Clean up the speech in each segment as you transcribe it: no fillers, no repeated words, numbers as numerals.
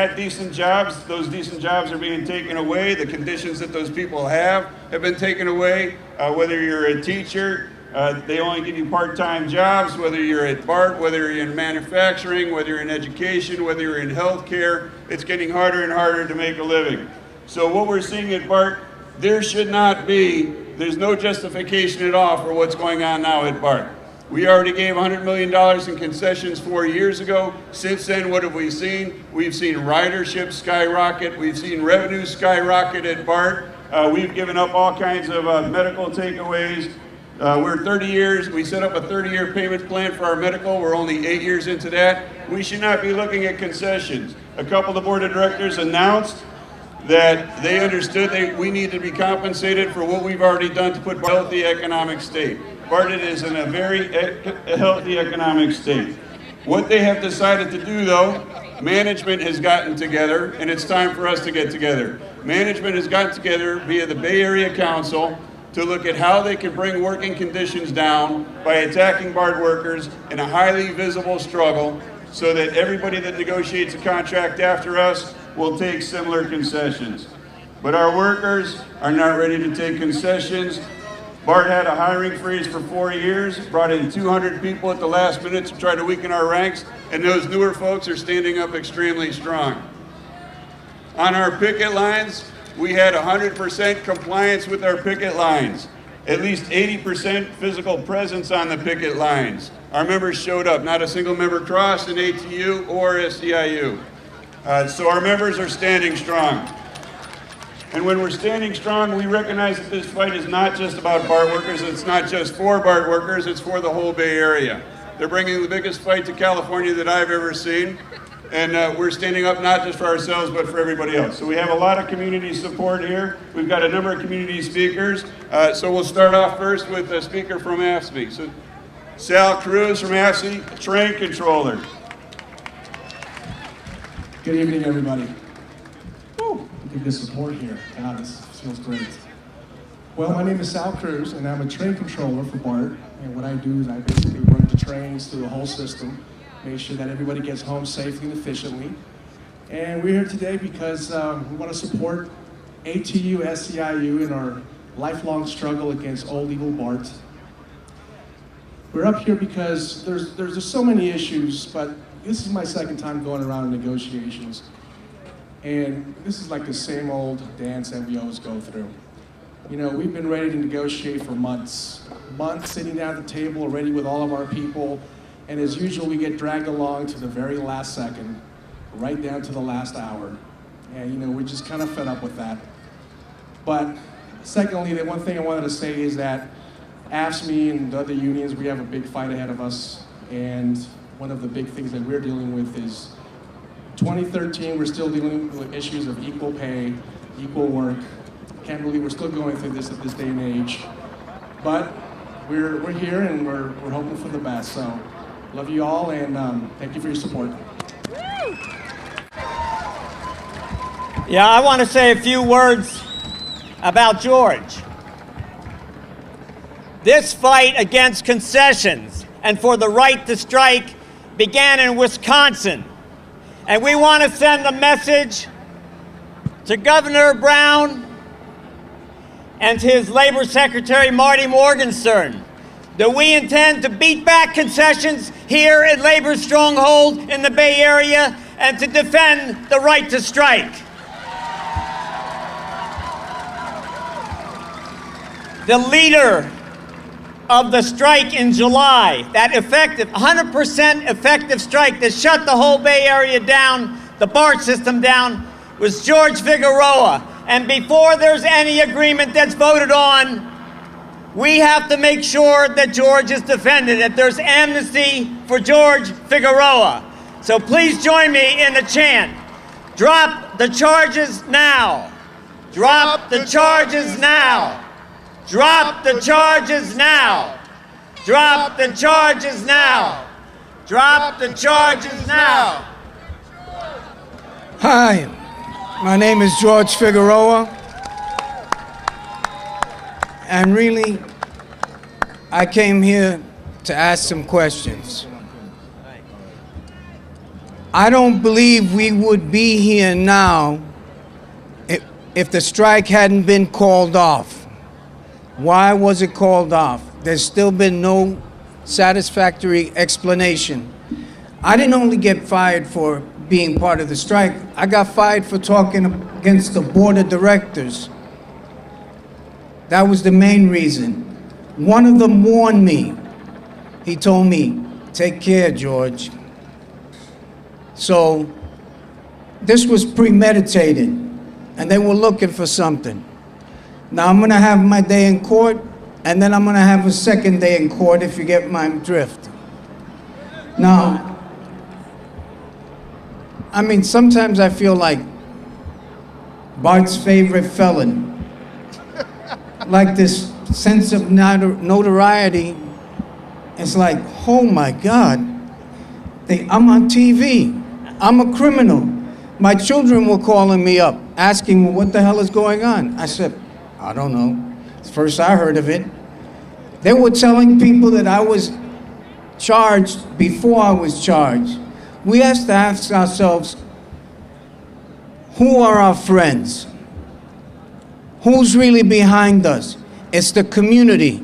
had decent jobs. Those decent jobs are being taken away. The conditions that those people have been taken away. Whether you're a teacher, they only give you part-time jobs. Whether you're at BART, whether you're in manufacturing, whether you're in education, whether you're in healthcare, it's getting harder and harder to make a living. So what we're seeing at BART, there's no justification at all for what's going on now at BART. We already gave $100 million in concessions 4 years ago. Since then, what have we seen? We've seen ridership skyrocket. We've seen revenue skyrocket at BART. We've given up all kinds of medical takeaways. We're 30 years. We set up a 30-year payment plan for our medical. We're only 8 years into that. We should not be looking at concessions. A couple of the board of directors announced that they understood we need to be compensated for what we've already done to put BART in a healthy economic state. BART is in a very healthy economic state. What they have decided to do, though, management has gotten together, and it's time for us to get together. Management has gotten together via the Bay Area Council to look at how they can bring working conditions down by attacking BART workers in a highly visible struggle so that everybody that negotiates a contract after us will take similar concessions. But our workers are not ready to take concessions. BART had a hiring freeze for 4 years, brought in 200 people at the last minute to try to weaken our ranks, and those newer folks are standing up extremely strong. On our picket lines, we had 100% compliance with our picket lines. At least 80% physical presence on the picket lines. Our members showed up, not a single member crossed in ATU or SEIU. So our members are standing strong. And when we're standing strong, we recognize that this fight is not just about BART workers, it's not just for BART workers, it's for the whole Bay Area. They're bringing the biggest fight to California that I've ever seen. And we're standing up not just for ourselves, but for everybody else. So we have a lot of community support here. We've got a number of community speakers. So we'll start off first with a speaker from AFSCME. So Sal Cruz from AFSCME, train controller. Good evening, everybody. Woo, look at the support here. God, this feels great. Well, my name is Sal Cruz, and I'm a train controller for BART. And what I do is I basically run the trains through the whole system, make sure that everybody gets home safely and efficiently. And we're here today because we want to support ATU, SEIU in our lifelong struggle against old evil BART. We're up here because there's just so many issues, but this is my second time going around in negotiations. And this is like the same old dance that we always go through. You know, we've been ready to negotiate for months. Months sitting down at the table, ready with all of our people. And as usual, we get dragged along to the very last second, right down to the last hour. And you know, we're just kind of fed up with that. But secondly, the one thing I wanted to say is that AFSCME and the other unions, we have a big fight ahead of us. And one of the big things that we're dealing with is 2013, we're still dealing with issues of equal pay, equal work. Can't believe we're still going through this at this day and age. But we're here and we're hoping for the best. So love you all and thank you for your support. Yeah, I want to say a few words about George. This fight against concessions and for the right to strike began in Wisconsin. And we want to send a message to Governor Brown and to his Labor Secretary, Marty Morgenstern, that we intend to beat back concessions here at Labor's stronghold in the Bay Area and to defend the right to strike. The leader of the strike in July, that 100% effective strike that shut the whole Bay Area down, the BART system down, was George Figueroa. And before there's any agreement that's voted on, we have to make sure that George is defended, that there's amnesty for George Figueroa. So please join me in the chant. Drop the charges now. Drop the charges now. Drop the charges now. Drop the charges now. Drop the charges now. Hi, my name is George Figueroa. And really, I came here to ask some questions. I don't believe we would be here now if the strike hadn't been called off. Why was it called off? There's still been no satisfactory explanation. I didn't only get fired for being part of the strike, I got fired for talking against the board of directors. That was the main reason. One of them warned me. He told me, "Take care, George." So this was premeditated, and they were looking for something. Now I'm gonna have my day in court, and then I'm gonna have a second day in court, if you get my drift. Now, I mean, sometimes I feel like Bart's favorite felon. Like this sense of notoriety. It's like, oh my God, I'm on TV. I'm a criminal. My children were calling me up, asking what the hell is going on. I said, I don't know. It's the first I heard of it. They were telling people that I was charged before I was charged. We have to ask ourselves, who are our friends? Who's really behind us? It's the community.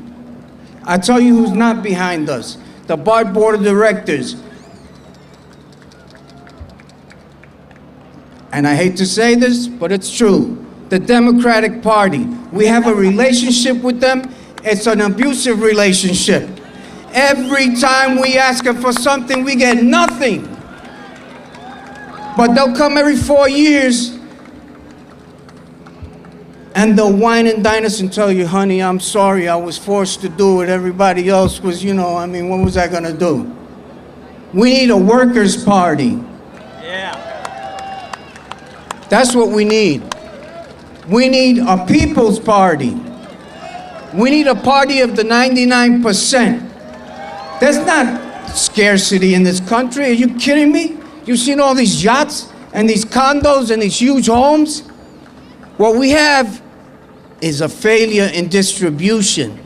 I tell you who's not behind us. The BART Board of Directors. And I hate to say this, but it's true. The Democratic Party. We have a relationship with them. It's an abusive relationship. Every time we ask them for something, we get nothing. But they'll come every 4 years and they'll wine and dine us and tell you, honey, I'm sorry, I was forced to do it. Everybody else was, I mean, what was I gonna do? We need a workers' party. Yeah. That's what we need. We need a people's party. We need a party of the 99%. There's not scarcity in this country. Are you kidding me? You've seen all these yachts and these condos and these huge homes? What we have is a failure in distribution.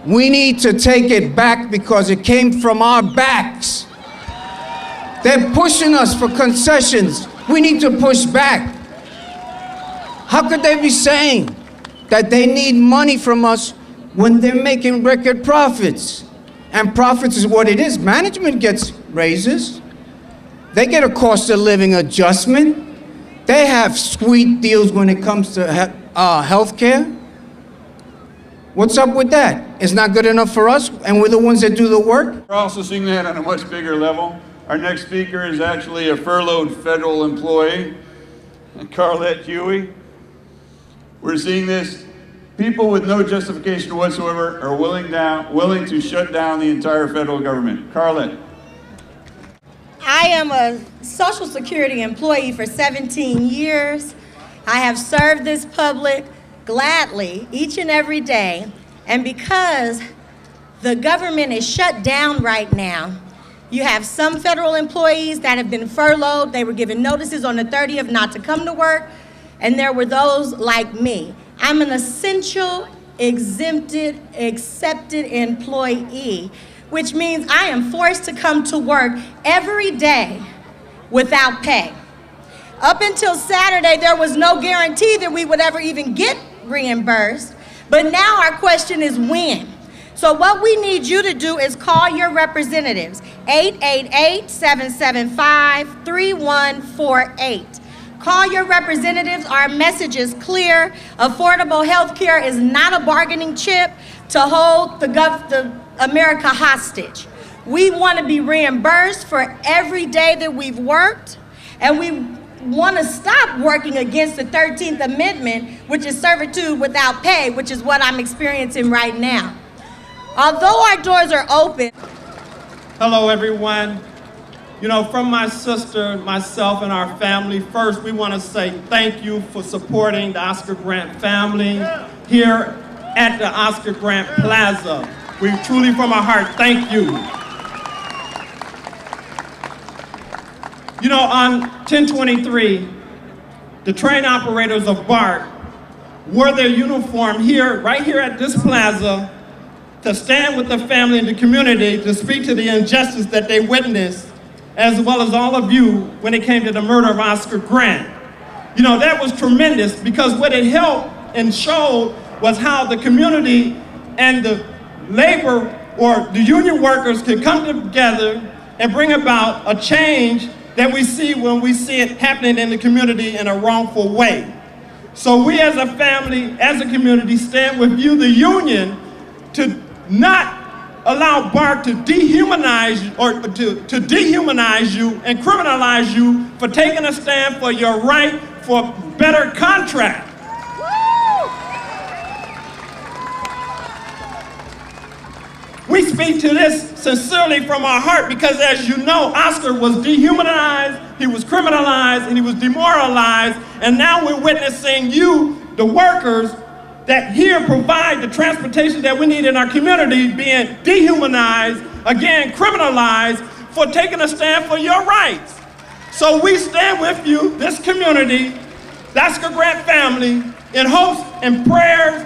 We need to take it back because it came from our backs. They're pushing us for concessions. We need to push back. How could they be saying that they need money from us when they're making record profits? And profits is what it is. Management gets raises. They get a cost of living adjustment. They have sweet deals when it comes to health care. What's up with that? It's not good enough for us, and we're the ones that do the work? We're also seeing that on a much bigger level. Our next speaker is actually a furloughed federal employee, Carlette Huey. We're seeing this. People with no justification whatsoever are willing to shut down the entire federal government. Carlette. I am a Social Security employee for 17 years. I have served this public gladly each and every day. And because the government is shut down right now, you have some federal employees that have been furloughed. They were given notices on the 30th not to come to work. And there were those like me. I'm an essential, exempted, accepted employee, which means I am forced to come to work every day without pay. Up until Saturday, there was no guarantee that we would ever even get reimbursed, but now our question is when. So what we need you to do is call your representatives, 888-775-3148. Call your representatives. Our message is clear. Affordable health care is not a bargaining chip to hold the America hostage. We want to be reimbursed for every day that we've worked, and we want to stop working against the 13th Amendment, which is servitude without pay, which is what I'm experiencing right now. Although our doors are open. Hello, everyone. From my sister, myself, and our family, first we want to say thank you for supporting the Oscar Grant family here at the Oscar Grant Plaza. We truly, from our heart, thank you. On 10/23, the train operators of BART wore their uniform right here at this plaza to stand with the family and the community to speak to the injustice that they witnessed as well as all of you when it came to the murder of Oscar Grant. You know, that was tremendous because what it helped and showed was how the community and the labor or the union workers could come together and bring about a change that we see when we see it happening in the community in a wrongful way. So we as a family, as a community, stand with you, the union, to not allow BART to dehumanize you and criminalize you for taking a stand for your right for better contract. We speak to this sincerely from our heart because, as you know, Oscar was dehumanized, he was criminalized, and he was demoralized, and now we're witnessing you, the workers, that here provide the transportation that we need in our community being dehumanized, again, criminalized for taking a stand for your rights. So we stand with you, this community, the Oscar Grant family, in hopes and prayers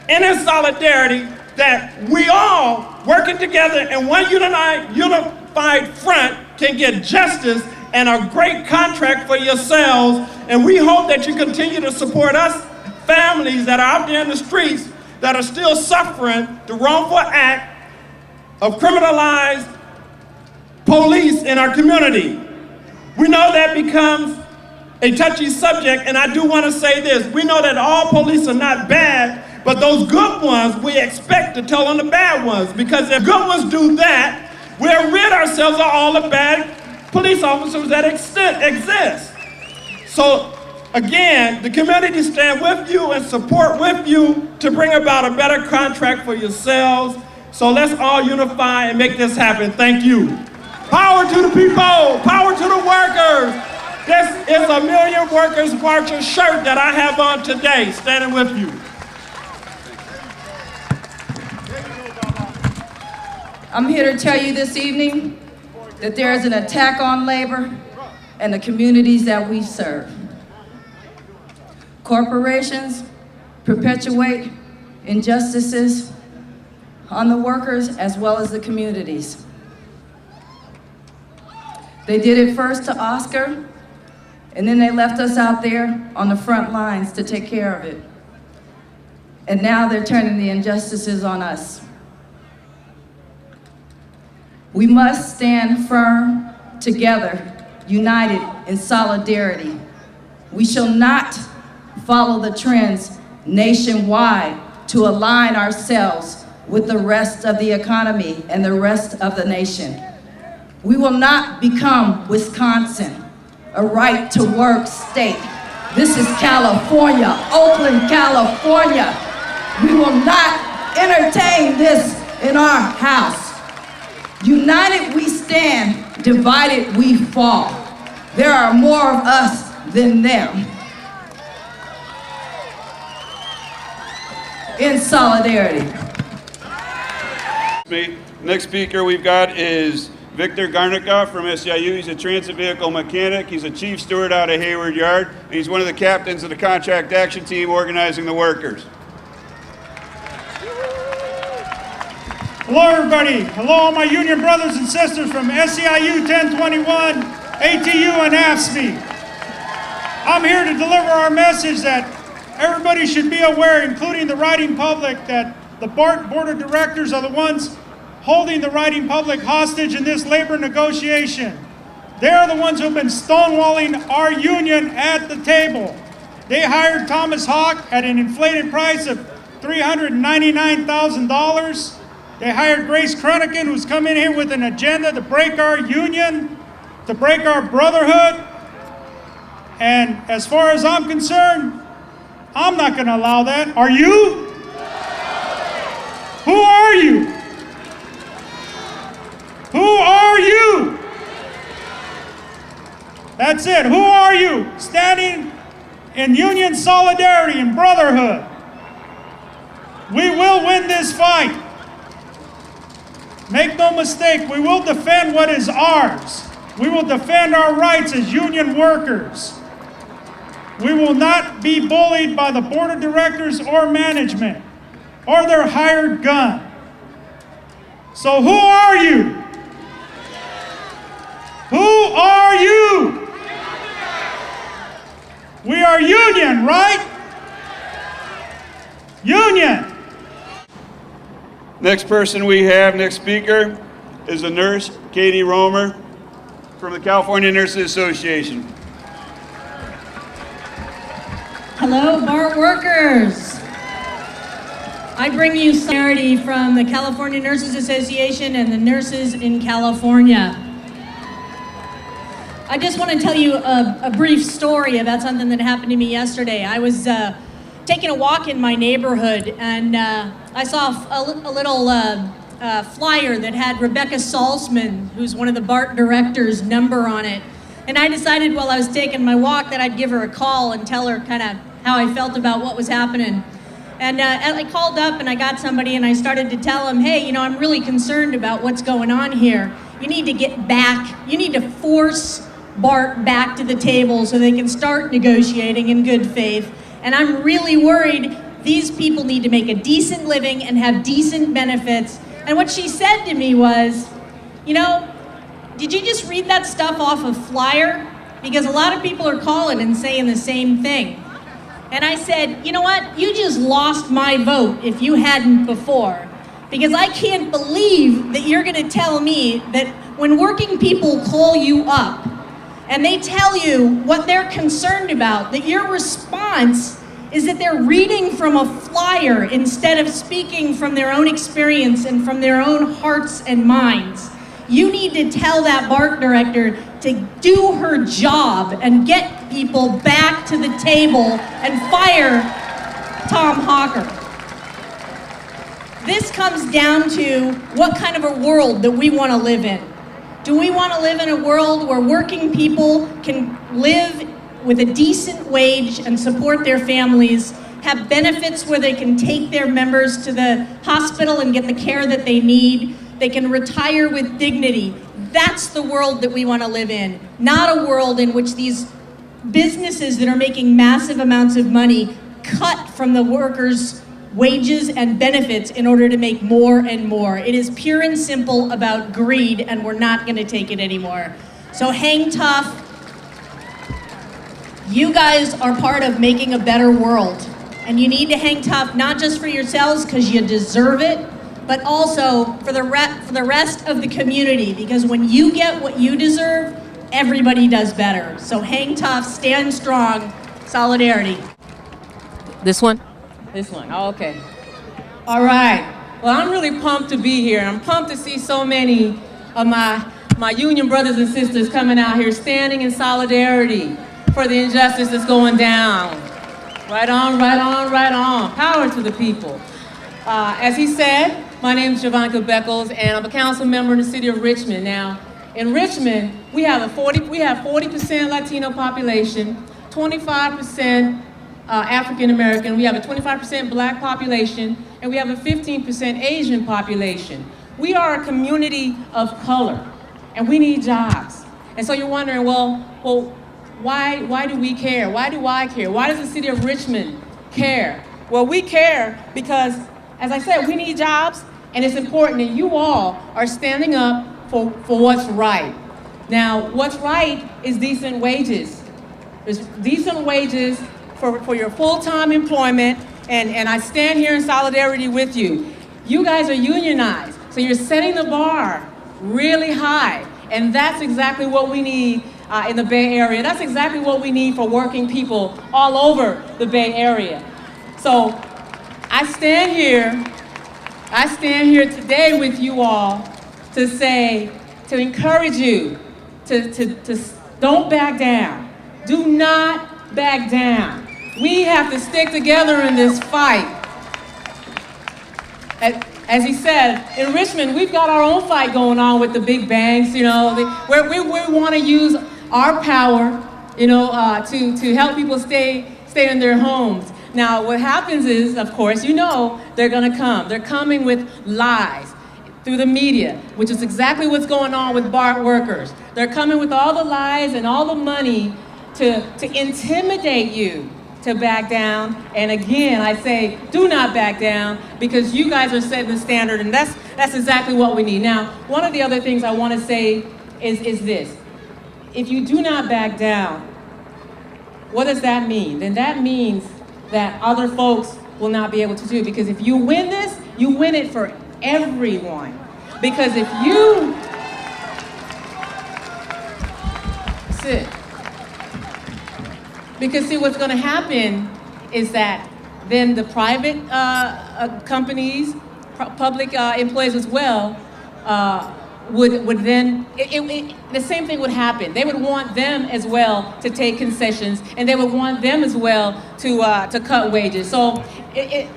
and in solidarity that we all working together in one unified front can get justice and a great contract for yourselves. And we hope that you continue to support us, families that are out there in the streets that are still suffering the wrongful act of criminalized police in our community. We know that becomes a touchy subject, and I do want to say this. We know that all police are not bad, but those good ones, we expect to tell on the bad ones, because if good ones do that, we'll rid ourselves of all the bad police officers that exist. So again, the community stand with you and support with you to bring about a better contract for yourselves. So let's all unify and make this happen. Thank you. Power to the people, power to the workers. This is a Million Workers Marcher shirt that I have on today, standing with you. I'm here to tell you this evening that there is an attack on labor and the communities that we serve. Corporations perpetuate injustices on the workers as well as the communities. They did it first to Oscar, and then they left us out there on the front lines to take care of it. And now they're turning the injustices on us. We must stand firm together, united in solidarity. We shall not follow the trends nationwide to align ourselves with the rest of the economy and the rest of the nation. We will not become Wisconsin, a right-to-work state. This is California, Oakland, California. We will not entertain this in our house. United we stand, divided we fall. There are more of us than them. In solidarity. Next speaker we've got is Victor Garnica from SEIU. He's a transit vehicle mechanic. He's a chief steward out of Hayward Yard. And he's one of the captains of the contract action team organizing the workers. Hello everybody. Hello all my union brothers and sisters from SEIU 1021, ATU, and AFSCME. I'm here to deliver our message that everybody should be aware, including the riding public, that the BART Board of Directors are the ones holding the riding public hostage in this labor negotiation. They're the ones who have been stonewalling our union at the table. They hired Thomas Hawk at an inflated price of $399,000. They hired Grace Kruniken, who's come in here with an agenda to break our union, to break our brotherhood. And as far as I'm concerned, I'm not going to allow that. Are you? Who are you? Who are you? That's it. Who are you? Standing in union solidarity and brotherhood. We will win this fight. Make no mistake, we will defend what is ours. We will defend our rights as union workers. We will not be bullied by the board of directors or management or their hired gun. So who are you? Who Who are you? We are union, right? Union. Next person we have, next speaker, is a nurse, Katie Romer, from the California Nurses Association. Hello, BART workers. I bring you solidarity from the California Nurses Association and the nurses in California. I just want to tell you a brief story about something that happened to me yesterday. I was taking a walk in my neighborhood, and I saw a little flyer that had Rebecca Salzman, who's one of the BART directors, number on it. And I decided while I was taking my walk that I'd give her a call and tell her kind of how I felt about what was happening. And I called up and I got somebody and I started to tell him, hey, you know, I'm really concerned about what's going on here. You need to get back, you need to force BART back to the table so they can start negotiating in good faith. And I'm really worried these people need to make a decent living and have decent benefits. And what she said to me was, you know, did you just read that stuff off a flyer? Because a lot of people are calling and saying the same thing. And I said, you know what? You just lost my vote if you hadn't before. Because I can't believe that you're going to tell me that when working people call you up and they tell you what they're concerned about, that your response is that they're reading from a flyer instead of speaking from their own experience and from their own hearts and minds. You need to tell that BART director to do her job and get people back to the table and fire Tom Hawker. This comes down to what kind of a world that we want to live in. Do we want to live in a world where working people can live with a decent wage and support their families, have benefits where they can take their members to the hospital and get the care that they need, they can retire with dignity? That's the world that we want to live in, not a world in which these businesses that are making massive amounts of money cut from the workers' wages and benefits in order to make more and more. It is pure and simple about greed, and we're not going to take it anymore. So hang tough. You guys are part of making a better world, and you need to hang tough, not just for yourselves because you deserve it, but also for the rest of the community, because when you get what you deserve, everybody does better. So hang tough, stand strong, solidarity. This one? This one, oh, okay. All right, well, I'm really pumped to be here. I'm pumped to see so many of my union brothers and sisters coming out here standing in solidarity for the injustice that's going down. Right on, right on, right on. Power to the people. As he said, my name is Jovanka Beckles, and I'm a council member in the city of Richmond. Now, in Richmond, we have 40% Latino population, 25% African American, we have a 25% black population, and we have a 15% Asian population. We are a community of color, and we need jobs. And so you're wondering, well, why do we care? Why do I care? Why does the city of Richmond care? Well, we care because, as I said, we need jobs, and it's important that you all are standing up for what's right. Now, what's right is decent wages. There's decent wages for your full-time employment, and I stand here in solidarity with you. You guys are unionized, so you're setting the bar really high, and that's exactly what we need in the Bay Area. That's exactly what we need for working people all over the Bay Area. So I stand here today with you all to say, to encourage you to don't back down. Do not back down. We have to stick together in this fight. As he said, in Richmond, we've got our own fight going on with the big banks, you know, where we want to use our power, you know, to help people stay in their homes. Now, what happens is, of course, you know, they're going to come. They're coming with lies through the media, which is exactly what's going on with BART workers. They're coming with all the lies and all the money to intimidate you to back down. And again, I say, do not back down, because you guys are setting the standard, and that's exactly what we need. Now, one of the other things I want to say is this. if you do not back down, what does that mean? Then that means that other folks will not be able to do it. Because if you win this, you win it for everyone. Because if you sit, because see, what's going to happen is that then the private companies, public employees as well, would then, the same thing would happen. They would want them as well to take concessions, and they would want them as well to cut wages. So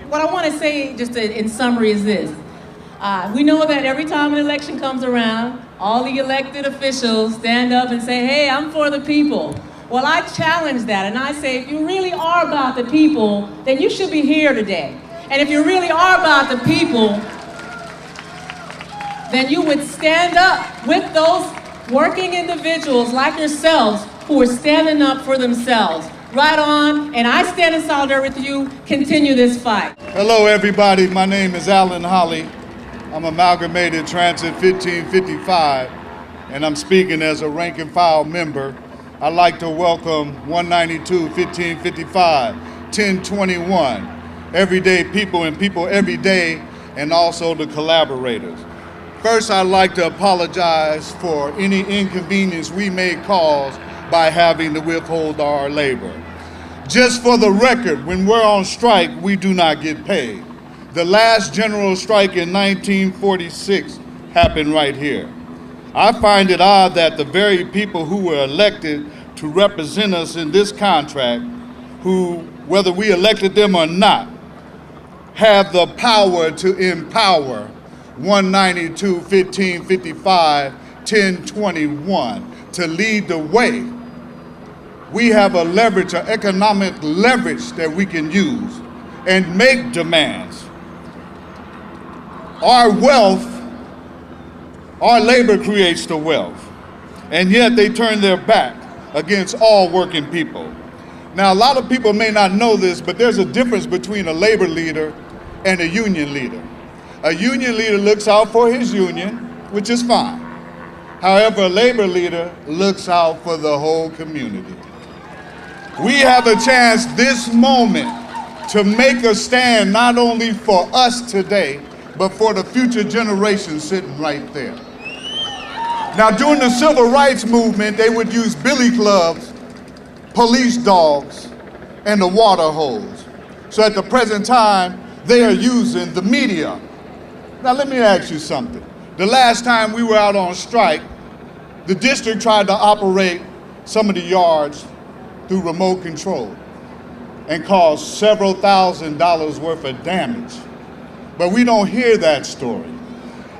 what I want to say just in summary is this. We know that every time an election comes around, all the elected officials stand up and say, hey, I'm for the people. Well, I challenge that, and I say, if you really are about the people, then you should be here today. And if you really are about the people, then you would stand up with those working individuals like yourselves who are standing up for themselves. Right on, and I stand in solidarity with you. Continue this fight. Hello, everybody. My name is Yuri Hollie. I'm Amalgamated Transit 1555, and I'm speaking as a rank and file member. I'd like to welcome 192, 1555, 1021, everyday people and people every day, and also the collaborators. First, I'd like to apologize for any inconvenience we may cause by having to withhold our labor. Just for the record, when we're on strike, we do not get paid. The last general strike in 1946 happened right here. I find it odd that the very people who were elected to represent us in this contract, who, whether we elected them or not, have the power to empower 192, 1555, 1021 to lead the way. We have a leverage, an economic leverage that we can use and make demands. Our wealth, our labor creates the wealth, and yet they turn their back against all working people. Now, a lot of people may not know this, but there's a difference between a labor leader and a union leader. A union leader looks out for his union, which is fine. However, a labor leader looks out for the whole community. We have a chance this moment to make a stand not only for us today, but for the future generations sitting right there. Now, during the civil rights movement, they would use billy clubs, police dogs, and the water hose. So at the present time, they are using the media. Now, let me ask you something. The last time we were out on strike, the district tried to operate some of the yards through remote control and caused several $1,000s worth of damage. But we don't hear that story.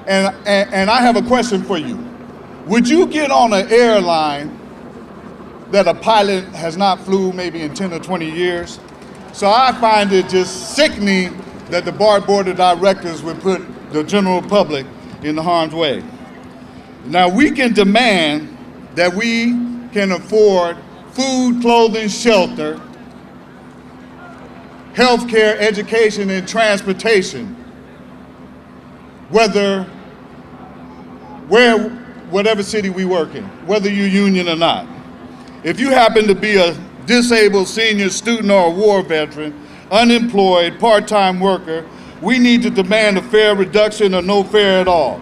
And I have a question for you. Would you get on an airline that a pilot has not flew maybe in 10 or 20 years? So I find it just sickening that the BART Board of Directors would put the general public in harm's way. Now, we can demand that we can afford food, clothing, shelter, healthcare, education, and transportation, whatever city we work in, whether you're union or not. If you happen to be a disabled senior student or a war veteran, unemployed, part-time worker, we need to demand a fare reduction or no fare at all.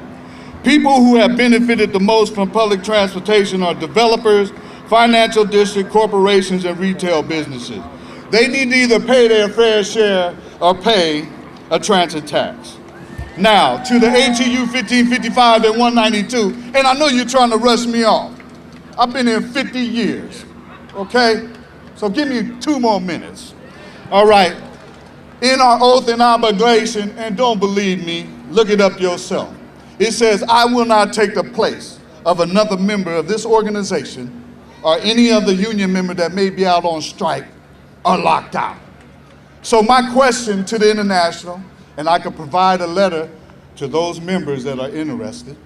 People who have benefited the most from public transportation are developers, financial district corporations, and retail businesses. They need to either pay their fair share or pay a transit tax. Now, to the ATU 1555 and 192, and I know you're trying to rush me off. I've been here 50 years, okay? So give me 2 more minutes. All right, in our oath and obligation, and don't believe me, look it up yourself. It says, I will not take the place of another member of this organization or any other union member that may be out on strike or locked out. So my question to the International, and I could provide a letter to those members that are interested.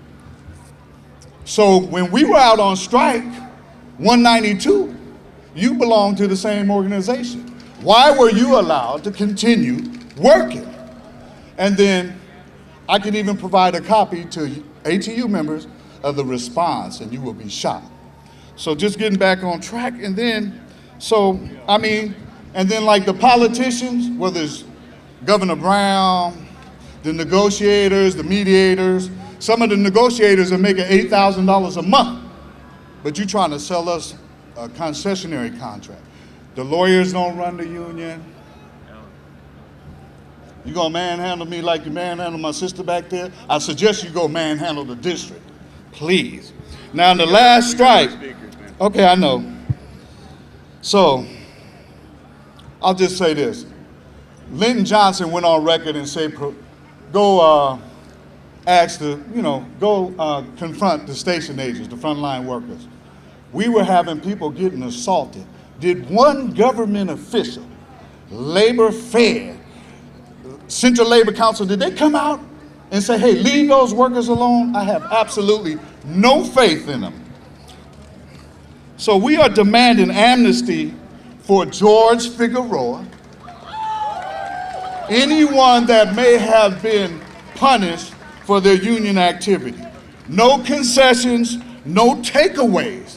So when we were out on strike, 192, you belong to the same organization. Why were you allowed to continue working? And then I can even provide a copy to ATU members of the response, and you will be shocked. So just getting back on track, and then, and then like the politicians, whether it's Governor Brown, the negotiators, the mediators, some of the negotiators are making $8,000 a month, but you're trying to sell us a concessionary contract. The lawyers don't run the union. You gonna manhandle me like you manhandled my sister back there? I suggest you go manhandle the district, please. Now in the last strike, okay, I know. So, I'll just say this. Lyndon Johnson went on record and said, go confront the station agents, the frontline workers. We were having people getting assaulted. Did one government official, Labor Fed, Central Labor Council, did they come out and say, hey, leave those workers alone? I have absolutely no faith in them. So we are demanding amnesty for George Figueroa, anyone that may have been punished for their union activity. No concessions, no takeaways.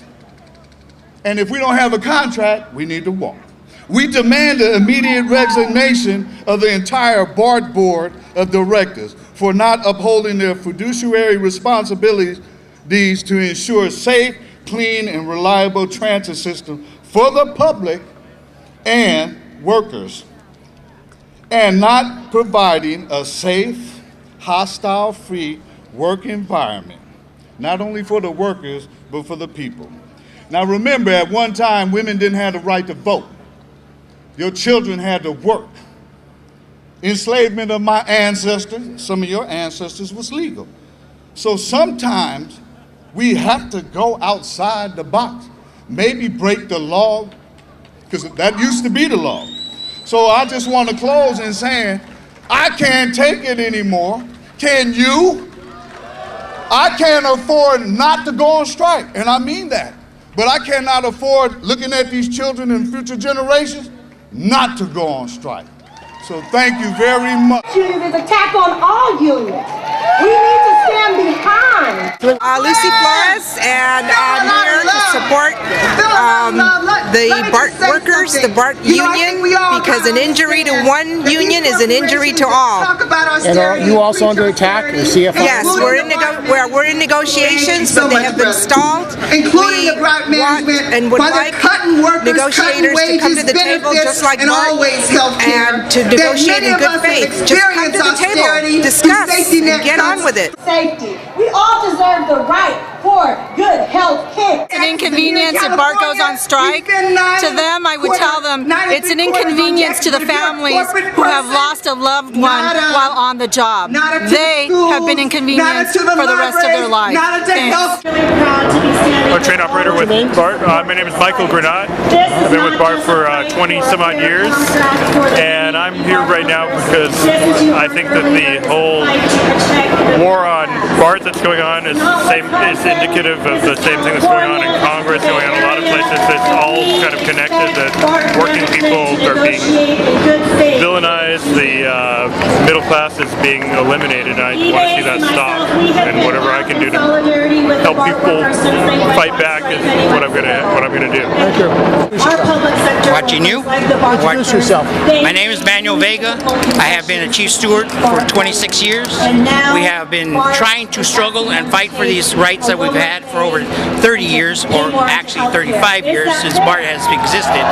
And if we don't have a contract, we need to walk. We demand the immediate resignation of the entire BART board of directors for not upholding their fiduciary responsibilities to ensure safe, clean, and reliable transit system for the public and workers, and not providing a safe, hostile-free work environment, not only for the workers, but for the people. Now remember, at one time, women didn't have the right to vote. Your children had to work. Enslavement of my ancestors, some of your ancestors, was legal. So sometimes we have to go outside the box, maybe break the law, because that used to be the law. So I just want to close in saying, I can't take it anymore. Can you? I can't afford not to go on strike, and I mean that. But I cannot afford, looking at these children and future generations, not to go on strike. So thank you very much. Unions is an attack on all unions. We need to stand behind. Lucy Flores, and I'm here to support the BART workers, the BART union, because an injury to one union is an injury to all. And are you also under attack, the CFO? Yes, we're in negotiations, but they have been stalled. Including the BART management, and would like negotiators to come to the table just like BART and to negotiate in good faith. Just come to the table, discuss, and get on with it. Safety. We all deserve the right for good health care. It's an inconvenience if BART goes on strike. To them, I would tell them it's an inconvenience to the families who have lost a loved one while on the job. They have been inconvenienced for the rest of their life. Thanks. I'm a train operator with BART. My name is Michael Granat. I've been with BART for 20 some odd years, and I'm here right now because I think that the whole war on BART that's going on is indicative of the same thing that's going on in Congress, going on in a lot of places. It's all kind of connected, that working people are being villainized, the middle class is being eliminated, and I want to see that stop, and whatever I can do to help people fight back is what I'm gonna do. Thank you. Watching you. Introduce yourself. My name is Manuel Vega. I have been a chief steward for 26 years. We have been trying to struggle and fight for these rights that we've had for over 30 years, or actually 35 years since BART has existed.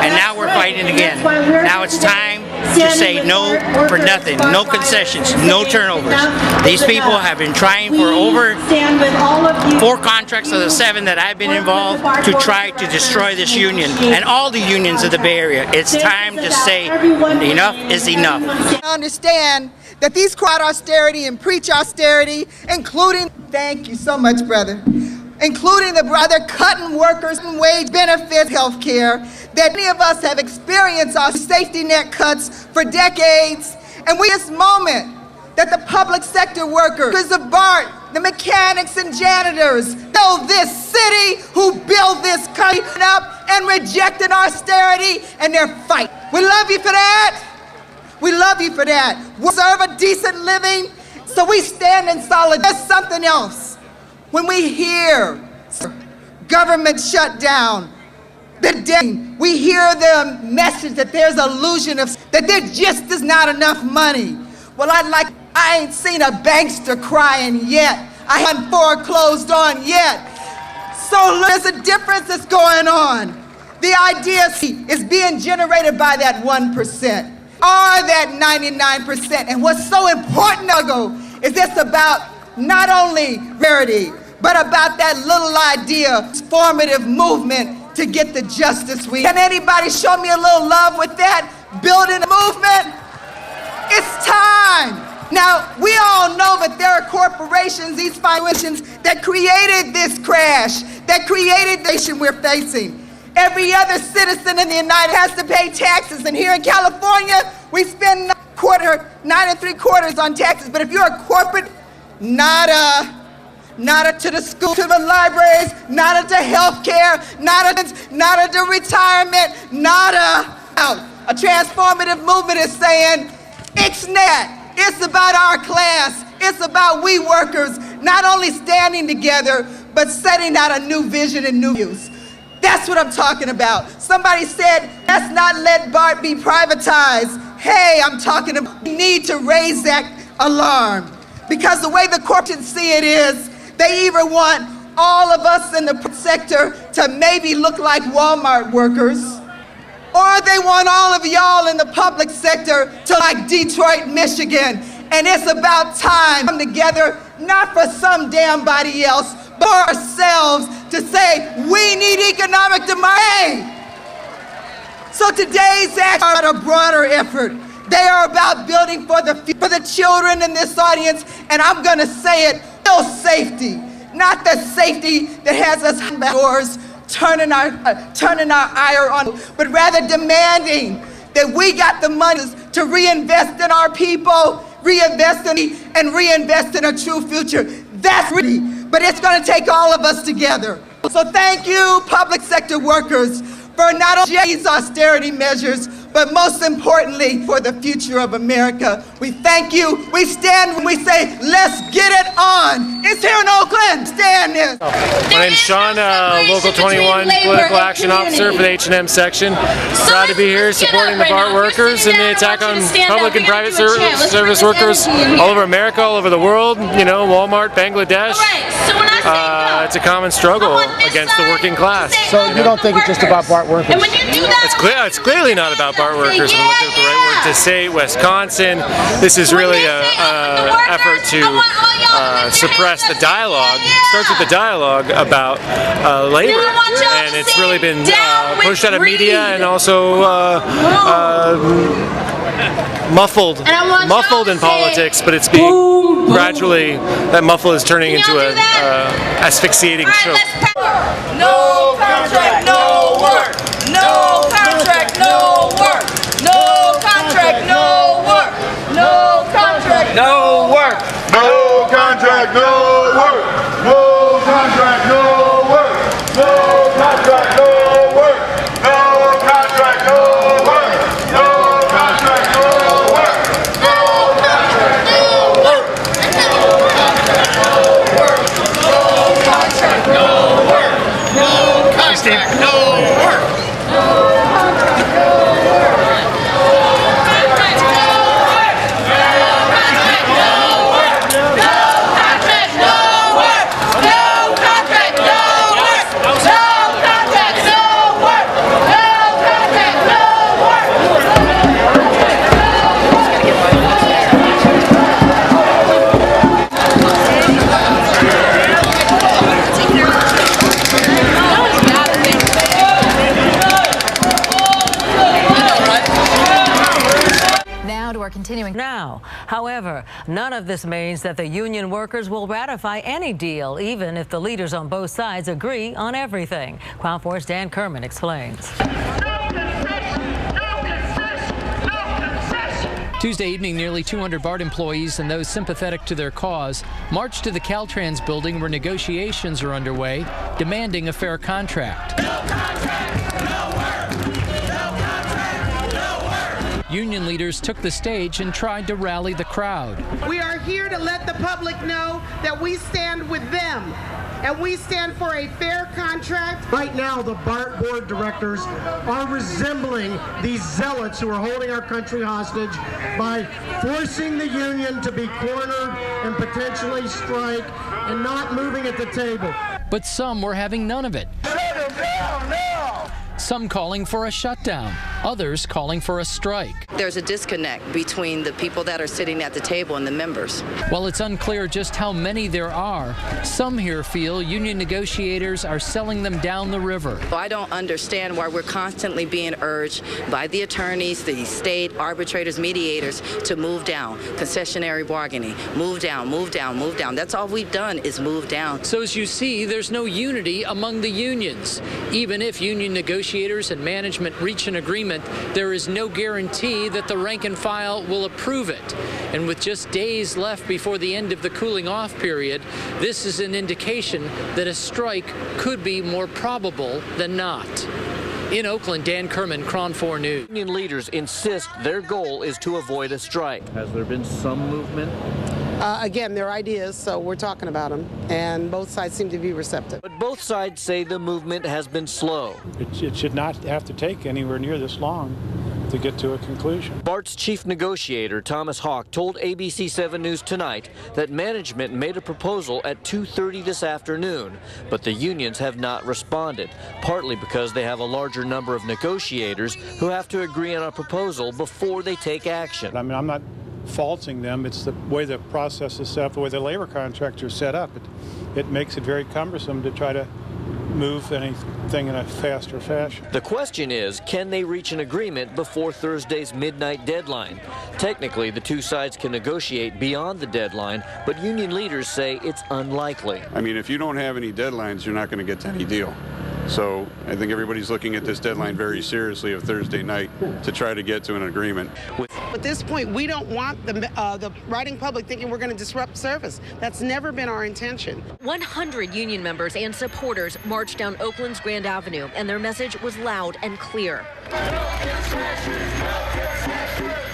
And now we're fighting again. Now it's time to say no for nothing, no concessions, no turnovers. These people have been trying for over 4 contracts of the 7 that I've been involved to try to destroy this union and all the unions of the Bay Area. It's time to say enough is enough. I understand that these crowd austerity and preach austerity, including, thank you so much, brother, including the brother cutting workers and wage benefits, health care, that many of us have experienced our safety net cuts for decades, and we this moment that the public sector workers of BART, the mechanics and janitors, know this city, who built this country up and rejected austerity, and their fight. We love you for that. We love you for that. We deserve a decent living, so we stand in solidarity. There's something else. When we hear government shutdown, we hear the message that there's illusion of, that there just is not enough money. Well, I ain't seen a bankster crying yet. I haven't foreclosed on yet. So there's a difference that's going on. The idea is being generated by that 1%, or that 99%. And what's so important, is this about not only rarity, but about that little idea, formative movement to get the justice we need. Can anybody show me a little love with that? Building a movement? It's time. Now, we all know that there are corporations, these foundations, that created this crash, that created the nation we're facing. Every other citizen in the United States has to pay taxes, and here in California, we spend 9 3/4 on taxes. But if you're a corporate, nada to the school, to the libraries, nada to health care, nada to retirement, nada. A transformative movement is saying, Ixnay. It's about our class. It's about we workers not only standing together, but setting out a new vision and new views. That's what I'm talking about. Somebody said, let's not let BART be privatized. Hey, I'm talking about, we need to raise that alarm. Because the way the corporations see it is, they either want all of us in the sector to maybe look like Walmart workers, or they want all of y'all in the public sector to like Detroit, Michigan. And it's about time to come together, not for some damn body else, but for ourselves to say, we need economic democracy. So today's acts are a broader effort. They are about building for the children in this audience, and I'm gonna say it, real safety. Not the safety that has us doors, turning our ire on, but rather demanding that we got the money to reinvest in our people, reinvest in a true future. That's really, but it's gonna take all of us together. So thank you, public sector workers, for not only these austerity measures, but most importantly, for the future of America. We thank you. We stand when we say, let's get it on. It's here in Oakland. Stand there. My name's Sean, Local 21 Political Action Officer for the H&M section. Proud to be here supporting the BART workers and the attack on public and private service workers all over America, all over the world, you know, Walmart, Bangladesh. It's a common struggle against the working class. So you don't think it's just about BART workers? It's clearly not about BART workers. When we look at the right word to say, Wisconsin, this is really an effort to suppress the dialogue. It starts with the dialogue about labor, and it's really been pushed out of media and also muffled in politics, but it's being gradually, that muffle is turning into an asphyxiating choke. No contract, no work. No contract, no work. No contract, no work. No contract, no work. No contract, no work. No contract, no work. No contract, no work. No contract, no work. No contract, no work. No contract, no work. No contract, no work. No contract, no work. Continuing now. However, none of this means that the union workers will ratify any deal, even if the leaders on both sides agree on everything. Crown 4's Dan Kerman explains. Tuesday evening, nearly 200 BART employees and those sympathetic to their cause marched to the Caltrans building where negotiations are underway, demanding a fair contract. Union leaders took the stage and tried to rally the crowd. We are here to let the public know that we stand with them, and we stand for a fair contract. Right now, the BART board directors are resembling these zealots who are holding our country hostage by forcing the union to be cornered and potentially strike and not moving at the table. But some were having none of it. Shut them down now! Some calling for a shutdown, others calling for a strike. There's a disconnect between the people that are sitting at the table and the members. While it's unclear just how many there are, some here feel union negotiators are selling them down the river. I don't understand why we're constantly being urged by the attorneys, the state arbitrators, mediators to move down, concessionary bargaining, move down, move down, move down. That's all we've done is move down. So as you see, there's no unity among the unions. Even if union negotiators and management reach an agreement, there is no guarantee that the rank and file will approve it. And with just days left before the end of the cooling off period, this is an indication that a strike could be more probable than not. In Oakland, Dan Kerman, KRON 4 News. Union leaders insist their goal is to avoid a strike. Has there been some movement? Again, they're ideas, so we're talking about them, and both sides seem to be receptive. But both sides say the movement has been slow. It should not have to take anywhere near this long to get to a conclusion. BART's chief negotiator, Thomas Hawk, told ABC 7 News tonight that management made a proposal at 2:30 this afternoon, but the unions have not responded, partly because they have a larger number of negotiators who have to agree on a proposal before they take action. I mean, I'm not faulting them. It's the way the process is set up, the way the labor contracts are set up. It makes it very cumbersome to try to move anything in a faster fashion. The question is, can they reach an agreement before Thursday's midnight deadline? Technically, the two sides can negotiate beyond the deadline, but union leaders say it's unlikely. I mean, if you don't have any deadlines, you're not going to get to any deal. So I think everybody's looking at this deadline very seriously of Thursday night to try to get to an agreement. At this point, we don't want the riding public thinking we're going to disrupt service. That's never been our intention. 100 union members and supporters marched down Oakland's Grand Avenue, and their message was loud and clear. No concession, no concession.